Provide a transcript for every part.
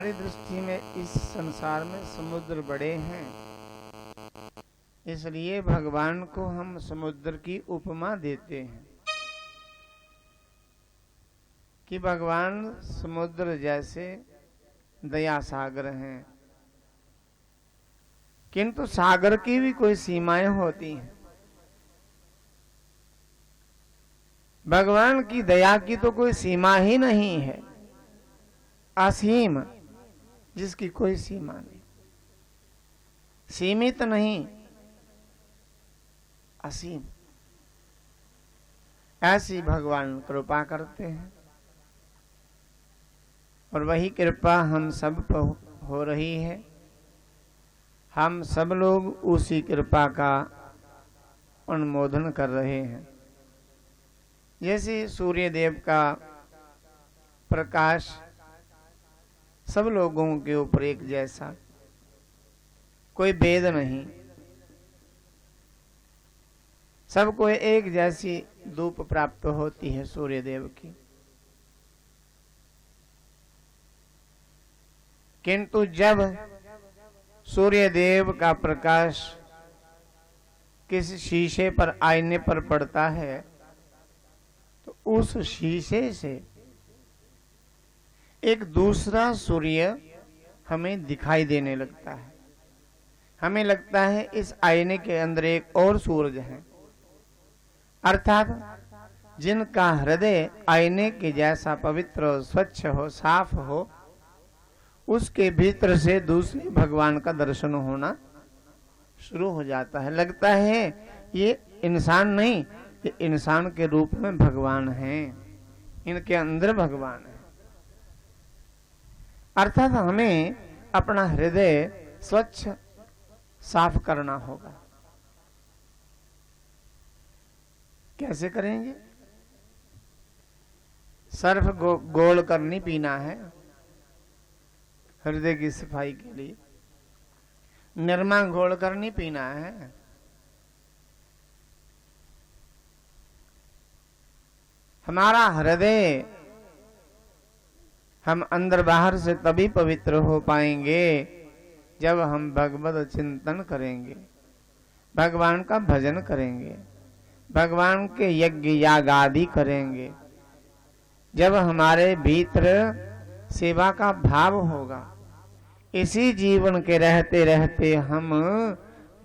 हमारी दृष्टि में इस संसार में समुद्र बड़े हैं, इसलिए भगवान को हम समुद्र की उपमा देते हैं कि भगवान समुद्र जैसे दया सागर हैं। किंतु सागर की भी कोई सीमाएं होती हैं। भगवान की दया की तो कोई सीमा ही नहीं है, असीम, जिसकी कोई सीमा नहीं, सीमित नहीं, असीम। ऐसी भगवान कृपा करते हैं और वही कृपा हम सब पर हो रही है। हम सब लोग उसी कृपा का अनुमोदन कर रहे हैं। जैसे सूर्य देव का प्रकाश सब लोगों के ऊपर एक जैसा, कोई भेद नहीं, सबको एक जैसी धूप प्राप्त होती है सूर्य देव की। किंतु जब सूर्य देव का प्रकाश किसी शीशे पर, आईने पर पड़ता है तो उस शीशे से एक दूसरा सूर्य हमें दिखाई देने लगता है। हमें लगता है इस आईने के अंदर एक और सूरज है, अर्थात जिनका हृदय आईने के जैसा पवित्र हो, स्वच्छ हो, साफ हो, उसके भीतर से दूसरे भगवान का दर्शन होना शुरू हो जाता है। लगता है ये इंसान नहीं, ये इंसान के रूप में भगवान हैं, इनके अंदर भगवान है। अर्थात हमें अपना हृदय स्वच्छ साफ करना होगा। कैसे करेंगे? सर्फ गोल करनी पीना है हृदय की सफाई के लिए, निरमा घोल करनी पीना है। हमारा हृदय हम अंदर बाहर से तभी पवित्र हो पाएंगे जब हम भगवत चिंतन करेंगे, भगवान का भजन करेंगे, भगवान के यज्ञ याग आदि करेंगे। जब हमारे भीतर सेवा का भाव होगा, इसी जीवन के रहते रहते हम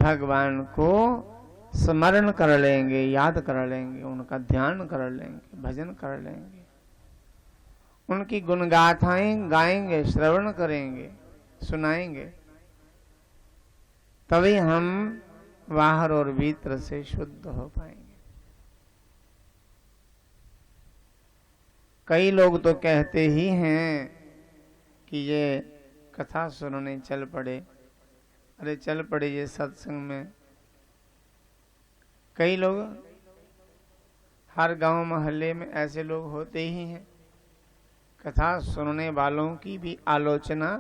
भगवान को स्मरण कर लेंगे, याद कर लेंगे, उनका ध्यान कर लेंगे, भजन कर लेंगे, उनकी गुणगाथाएं गाएंगे, श्रवण करेंगे, सुनाएंगे। तभी हम बाहर और भीतर से शुद्ध हो पाएंगे। कई लोग तो कहते ही हैं कि ये कथा सुनने चल पड़े, अरे चल पड़े ये सत्संग में। कई लोग, हर गांव मोहल्ले में ऐसे लोग होते ही हैं, कथा सुनने वालों की भी आलोचना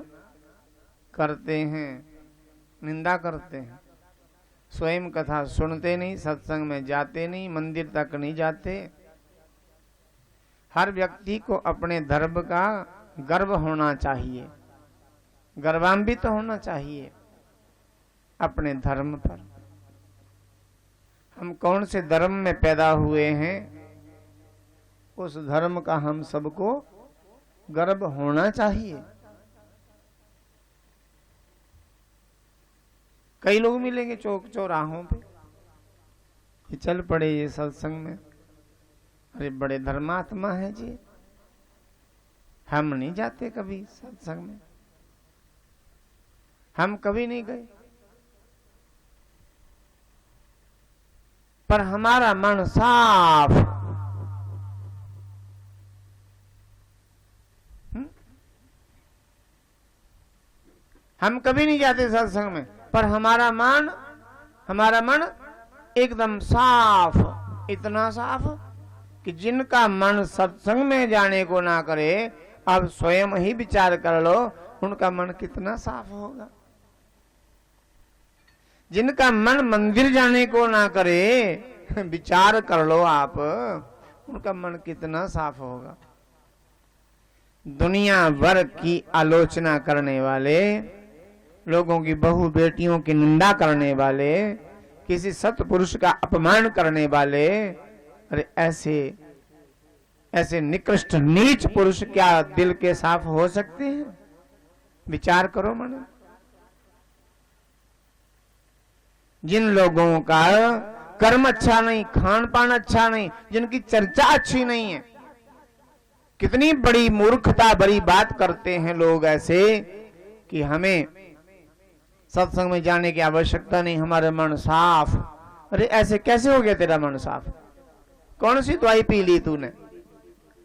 करते हैं, निंदा करते हैं। स्वयं कथा सुनते नहीं, सत्संग में जाते नहीं, मंदिर तक नहीं जाते। हर व्यक्ति को अपने धर्म का गर्व होना चाहिए, गर्वान्वित होना चाहिए अपने धर्म पर। हम कौन से धर्म में पैदा हुए हैं, उस धर्म का हम सबको गर्व होना चाहिए। कई लोग मिलेंगे चौक चौराहों पे कि चल पड़े ये सत्संग में, अरे बड़े धर्मात्मा है जी, हम नहीं जाते कभी सत्संग में, हम कभी नहीं गए। पर हमारा मन साफ, हम कभी नहीं जाते सत्संग में, पर हमारा मन एकदम साफ, इतना साफ कि जिनका मन सत्संग में जाने को ना करे, अब स्वयं ही विचार कर लो उनका मन कितना साफ होगा। जिनका मन मंदिर जाने को ना करे, विचार कर लो आप, उनका मन कितना साफ होगा। दुनिया भर की आलोचना करने वाले, लोगों की बहु बेटियों की निंदा करने वाले, किसी सत्पुरुष का अपमान करने वाले, अरे ऐसे ऐसे निकृष्ट नीच पुरुष क्या दिल के साफ हो सकते हैं? विचार करो मन। जिन लोगों का कर्म अच्छा नहीं, खान पान अच्छा नहीं, जिनकी चर्चा अच्छी नहीं है, कितनी बड़ी मूर्खता भरी बात करते हैं लोग ऐसे कि हमें सत्संग में जाने की आवश्यकता नहीं, हमारा मन साफ। अरे ऐसे कैसे हो गया तेरा मन साफ? कौन सी दवाई पी ली तूने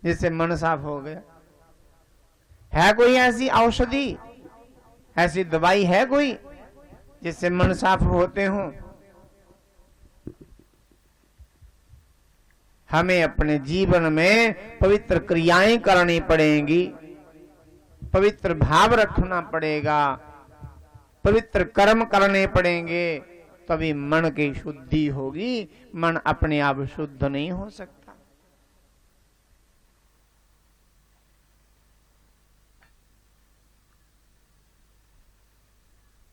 जिससे मन साफ हो गया? है कोई ऐसी औषधि, ऐसी दवाई है कोई जिससे मन साफ होते हों? हमें अपने जीवन में पवित्र क्रियाएं करनी पड़ेंगी, पवित्र भाव रखना पड़ेगा, पवित्र कर्म करने पड़ेंगे, तभी मन की शुद्धि होगी। मन अपने आप शुद्ध नहीं हो सकता।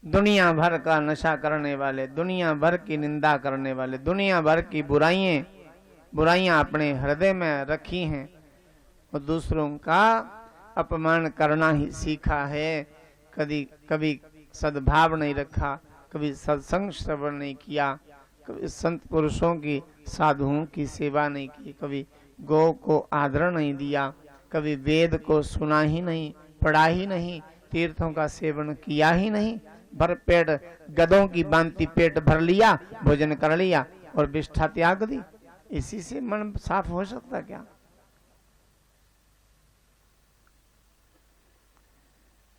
दुनिया भर का नशा करने वाले, दुनिया भर की निंदा करने वाले, दुनिया भर की बुराइयां अपने हृदय में रखी हैं और दूसरों का अपमान करना ही सीखा है। कभी सद्भाव नहीं रखा, कभी सत्संग श्रवण नहीं किया, कभी संत पुरुषों की साधुओं की सेवा नहीं की, कभी गौ को आदर नहीं दिया, कभी वेद को सुना ही नहीं, पढ़ा ही नहीं, तीर्थों का सेवन किया ही नहीं, भर पेट गधों की भांति पेट भर लिया, भोजन कर लिया और विष्ठा त्याग दी। इसी से मन साफ हो सकता क्या?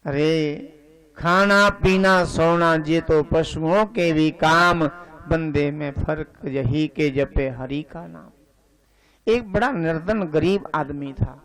अरे खाना पीना सोना ये तो पशुओं के भी काम, बंदे में फर्क यही के जपे हरि का नाम। एक बड़ा निर्धन गरीब आदमी था,